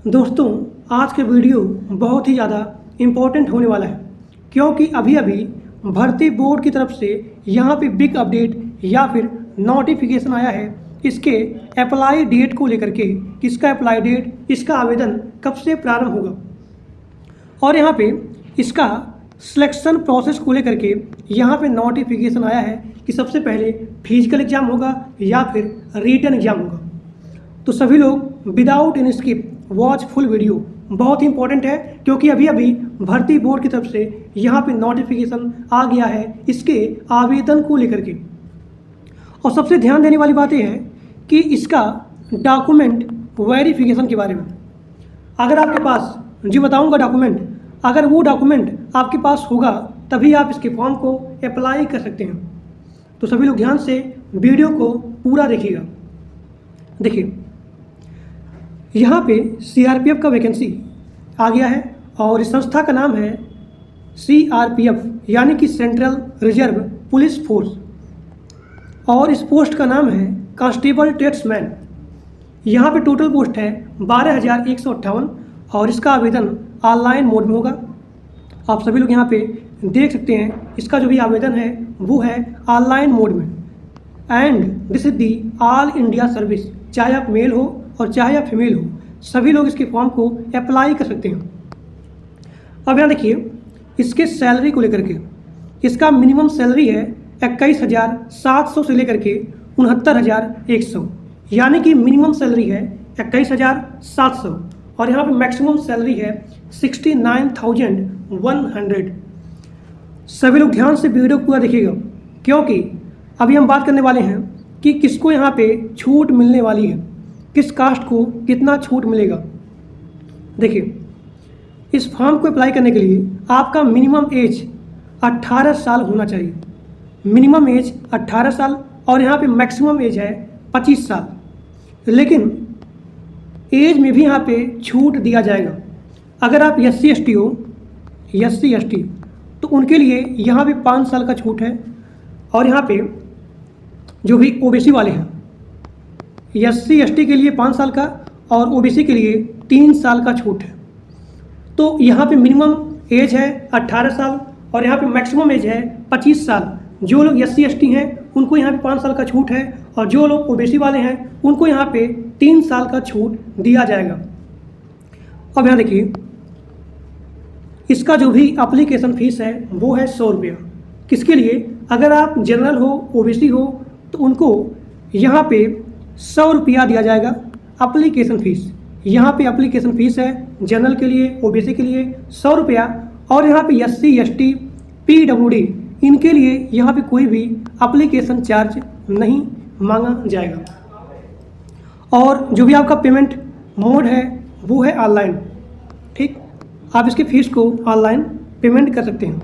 दोस्तों, आज के वीडियो बहुत ही ज़्यादा इम्पोर्टेंट होने वाला है क्योंकि अभी अभी भर्ती बोर्ड की तरफ से यहाँ पे बिग अपडेट या फिर नोटिफिकेशन आया है इसके अप्लाई डेट को लेकर के। इसका अप्लाई डेट, इसका आवेदन कब से प्रारंभ होगा और यहाँ पे इसका सिलेक्शन प्रोसेस को लेकर के यहाँ पे नोटिफिकेशन आया है कि सबसे पहले फिजिकल एग्ज़ाम होगा या फिर रिटन एग्ज़ाम होगा। तो सभी लोग without any skip watch full video, बहुत ही इंपॉर्टेंट है क्योंकि अभी अभी भर्ती बोर्ड की तरफ से यहाँ पे नोटिफिकेशन आ गया है इसके आवेदन को लेकर के। और सबसे ध्यान देने वाली बात यह है कि इसका डॉक्यूमेंट वेरिफिकेशन के बारे में, अगर आपके पास, जी बताऊँगा डॉक्यूमेंट, अगर वो डॉक्यूमेंट आपके पास होगा तभी आप इसके फॉर्म को अप्लाई कर सकते हैं। तो सभी लोग ध्यान से वीडियो को पूरा देखिएगा। देखिए, यहाँ पे सीआरपीएफ का वैकेंसी आ गया है और इस संस्था का नाम है सीआरपीएफ यानी कि सेंट्रल रिजर्व पुलिस फोर्स, और इस पोस्ट का नाम है कांस्टेबल टेस्टमैन। यहाँ पे टोटल पोस्ट है 12,158 और इसका आवेदन ऑनलाइन मोड में होगा। आप सभी लोग यहाँ पे देख सकते हैं इसका जो भी आवेदन है वो है ऑनलाइन मोड में। And this is the all India service, चाहे आप मेल हो और चाहे आप फीमेल हो, सभी लोग इसके फॉर्म को अप्लाई कर सकते हैं। अब यहाँ देखिए इसके सैलरी को लेकर के, इसका मिनिमम सैलरी है 21,700 से लेकर के 69,100, यानी कि मिनिमम सैलरी है 21,700 और यहाँ पे मैक्सिमम सैलरी है 69,100। सभी लोग ध्यान से वीडियो पूरा देखिएगा क्योंकि अभी हम बात करने वाले हैं कि किसको यहाँ पे छूट मिलने वाली है, किस कास्ट को कितना छूट मिलेगा। देखिए, इस फॉर्म को अप्लाई करने के लिए आपका मिनिमम एज 18 साल होना चाहिए। मिनिमम एज 18 साल और यहाँ पे मैक्सिमम एज है 25 साल। लेकिन एज में भी यहाँ पे छूट दिया जाएगा। अगर आप SC ST हो, SC ST, तो उनके लिए यहाँ पे 5 साल का छूट है। और यहाँ पे जो भी OBC वाले हैं, SC ST के लिए 5 साल का और OBC के लिए 3 साल का छूट है। तो यहाँ पे मिनिमम एज है 18 साल और यहाँ पे मैक्सिमम एज है 25 साल। जो लोग SC ST हैं उनको यहाँ पे 5 साल का छूट है और जो लोग OBC वाले हैं उनको यहाँ पे 3 साल का छूट दिया जाएगा। अब यहाँ देखिए इसका जो भी एप्लीकेशन फ़ीस है वो है 100 रुपया। किसके लिए? अगर आप जनरल हो, OBC हो, तो उनको यहाँ पे 100 रुपया दिया जाएगा एप्लीकेशन फ़ीस। यहाँ पे एप्लीकेशन फ़ीस है जनरल के लिए, OBC के लिए 100 रुपया और यहाँ पे SC ST PWD इनके लिए यहाँ पे कोई भी एप्लीकेशन चार्ज नहीं मांगा जाएगा। और जो भी आपका पेमेंट मोड है वो है ऑनलाइन। ठीक, आप इसके फीस को ऑनलाइन पेमेंट कर सकते हैं।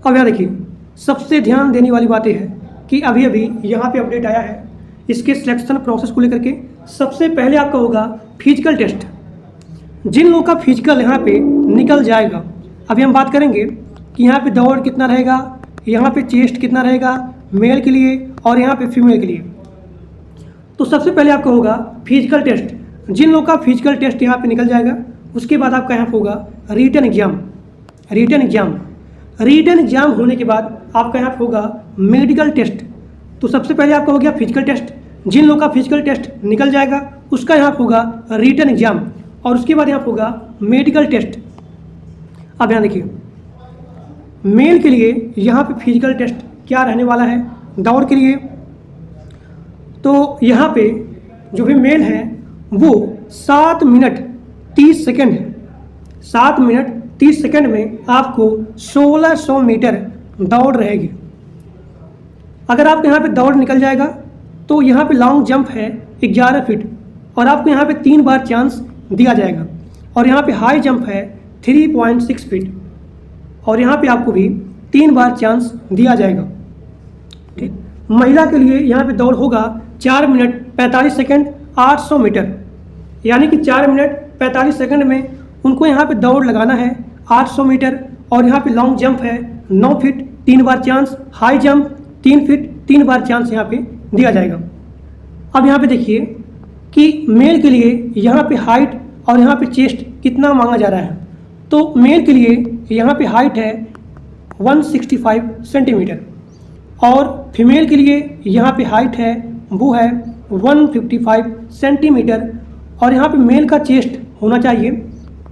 अब यहाँ देखिए सबसे ध्यान देने वाली बात यह है कि अभी अभी यहाँ पे अपडेट आया है इसके सिलेक्शन प्रोसेस को लेकर के। सबसे पहले आपका होगा फिजिकल टेस्ट। जिन लोगों का फिजिकल यहाँ पे निकल जाएगा, अभी हम बात करेंगे कि यहाँ पे दौड़ कितना रहेगा, यहाँ पे चेस्ट कितना रहेगा मेल के लिए और यहाँ पे फीमेल के लिए। तो सबसे पहले आपका होगा फिजिकल टेस्ट। जिन लोगों का फिजिकल टेस्ट यहाँ पे निकल जाएगा उसके बाद आपका यहाँ पे होगा रिटन एग्जाम। रिटन एग्जाम होने के बाद आपका यहाँ पे होगा मेडिकल टेस्ट। तो सबसे पहले आपका हो गया फिजिकल टेस्ट। जिन लोगों का फिजिकल टेस्ट निकल जाएगा उसका यहाँ पे होगा रिटन एग्जाम और उसके बाद यहाँ पे होगा मेडिकल टेस्ट। अब यहाँ देखिए मेल के लिए यहाँ पे फिजिकल टेस्ट क्या रहने वाला है दौड़ के लिए। तो यहाँ पे जो भी मेल है वो 7 मिनट 30 सेकंड है। 7 मिनट 30 सेकंड में आपको 1600 मीटर दौड़ रहेगी। अगर आपको यहाँ पे दौड़ निकल जाएगा तो यहाँ पे लॉन्ग जंप है 11 फीट और आपको यहाँ पे 3 बार चांस दिया जाएगा। और यहाँ पे हाई जंप है 3.6 फीट और यहाँ पे आपको भी 3 बार चांस दिया जाएगा। ठीक, महिला के लिए यहाँ पे दौड़ होगा 4 मिनट 45 सेकंड 800 मीटर, यानी कि 4 मिनट 45 सेकंड में उनको यहाँ पे दौड़ लगाना है 800 मीटर। और यहाँ पे लॉन्ग जंप है 9 फीट 3 बार चांस, हाई जंप 3 फीट 3 बार चांस यहाँ पे दिया जाएगा। अब यहाँ पे देखिए कि मेल के लिए यहाँ पे हाइट और यहाँ पे चेस्ट कितना मांगा जा रहा है। तो मेल के लिए यहाँ पे हाइट है 165 सेंटीमीटर और फीमेल के लिए यहाँ पे हाइट है वो है 155 सेंटीमीटर और यहाँ पे मेल का चेस्ट होना चाहिए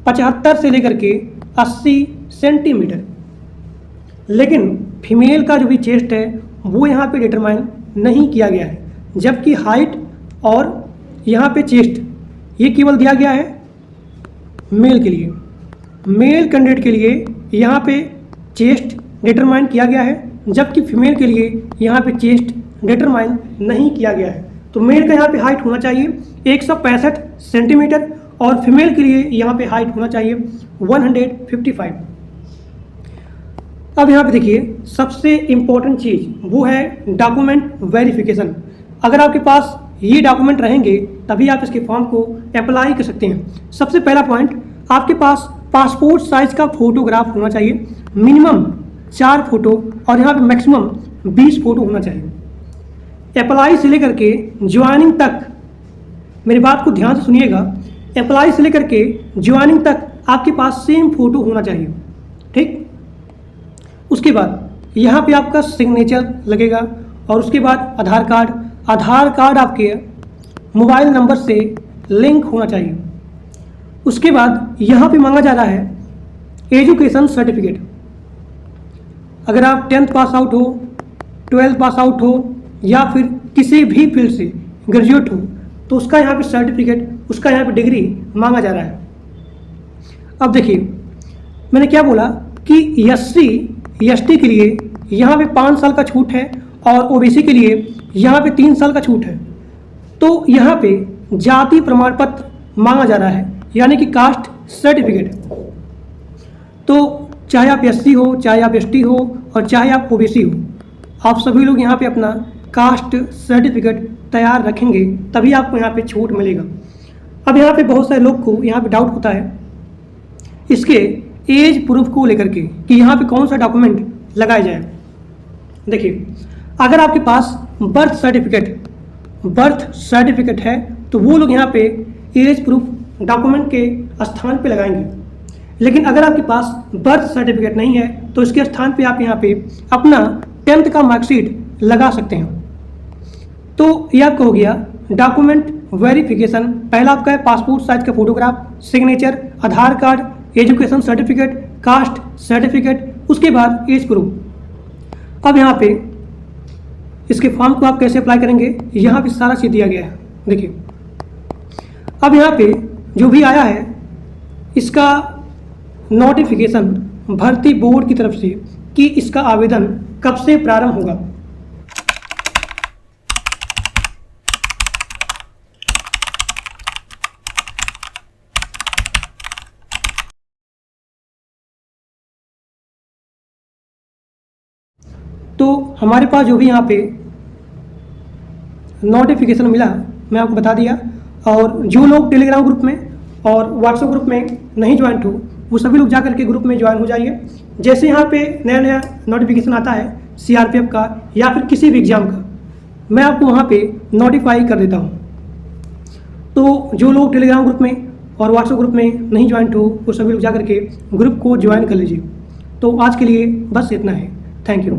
75 से लेकर के 80 सेंटीमीटर। लेकिन फीमेल का जो भी चेस्ट है वो यहाँ पे डिटरमाइन नहीं किया गया है, जबकि हाइट और यहाँ पे चेस्ट ये केवल दिया गया है मेल के लिए। मेल कैंडिडेट के लिए यहाँ पे चेस्ट डिटरमाइन किया गया है, जबकि फीमेल के लिए यहाँ पे चेस्ट डिटरमाइन नहीं किया गया है। तो मेल का यहाँ पे हाइट होना चाहिए 165 सेंटीमीटर और फीमेल के लिए यहाँ पे हाइट होना चाहिए 155। अब यहाँ पे देखिए सबसे इम्पोर्टेंट चीज़ वो है डॉक्यूमेंट वेरिफिकेशन। अगर आपके पास ये डॉक्यूमेंट रहेंगे तभी आप इसके फॉर्म को अप्लाई कर सकते हैं। सबसे पहला पॉइंट, आपके पास पासपोर्ट साइज का फोटोग्राफ होना चाहिए, मिनिमम 4 फोटो और यहाँ पे मैक्सिमम 20 फोटो होना चाहिए। अप्लाई से लेकर के ज्वाइनिंग तक, मेरी बात को ध्यान से सुनिएगा, अप्लाई से लेकर के ज्वाइनिंग तक आपके पास सेम फोटो होना चाहिए, ठीक। उसके बाद यहाँ पे आपका सिग्नेचर लगेगा और उसके बाद आधार कार्ड आपके मोबाइल नंबर से लिंक होना चाहिए। उसके बाद यहाँ पे मांगा जा रहा है एजुकेशन सर्टिफिकेट। अगर आप 10th पास आउट हो, 12th पास आउट हो या फिर किसी भी फील्ड से ग्रेजुएट हो तो उसका यहाँ पे सर्टिफिकेट, उसका यहाँ पे डिग्री मांगा जा रहा है। अब देखिए मैंने क्या बोला कि SC/ST के लिए यहाँ पे 5 साल का छूट है और OBC के लिए यहाँ पे 3 साल का छूट है। तो यहाँ पे जाति प्रमाण पत्र मांगा जा रहा है, यानी कि कास्ट सर्टिफिकेट। तो चाहे आप SC हो, चाहे आप ST हो और चाहे आप OBC हो, आप सभी लोग यहाँ पे अपना कास्ट सर्टिफिकेट तैयार रखेंगे तभी आपको यहाँ पे छूट मिलेगा। अब यहाँ पे बहुत सारे लोग को यहाँ पे डाउट होता है इसके एज प्रूफ को लेकर के कि यहाँ पे कौन सा डॉक्यूमेंट लगाया जाए। देखिए अगर आपके पास बर्थ सर्टिफिकेट है तो वो लोग यहाँ पे एज प्रूफ डॉक्यूमेंट के स्थान पे लगाएंगे, लेकिन अगर आपके पास बर्थ सर्टिफिकेट नहीं है तो इसके स्थान पे आप यहाँ पे अपना 10th का मार्कशीट लगा सकते हैं। तो यह आपका हो गया डॉक्यूमेंट वेरिफिकेशन। पहला आपका है पासपोर्ट साइज का photograph, signature, Aadhaar card, education certificate, caste certificate, उसके बाद एज प्रूफ। अब यहाँ पे इसके फॉर्म को आप कैसे अप्लाई करेंगे, यहाँ पे सारा चीज़ दिया गया है। देखिए अब यहाँ पे जो भी आया है इसका नोटिफिकेशन भर्ती बोर्ड की तरफ से कि इसका आवेदन कब से प्रारंभ होगा। तो हमारे पास जो भी यहाँ पे नोटिफिकेशन मिला मैं आपको बता दिया, और जो लोग टेलीग्राम ग्रुप में और व्हाट्सएप ग्रुप में नहीं ज्वाइन हो वो सभी लोग जा करके ग्रुप में ज्वाइन हो जाइए। जैसे यहाँ पे नया नोटिफिकेशन आता है CRPF का या फिर किसी भी एग्ज़ाम का, मैं आपको वहाँ पे नोटिफाई कर देता हूँ। तो जो लोग टेलीग्राम ग्रुप में और व्हाट्सएप ग्रुप में नहीं ज्वाइन हो वो सभी लोग जा करके ग्रुप को ज्वाइन कर लीजिए। तो आज के लिए बस इतना है। Thank you.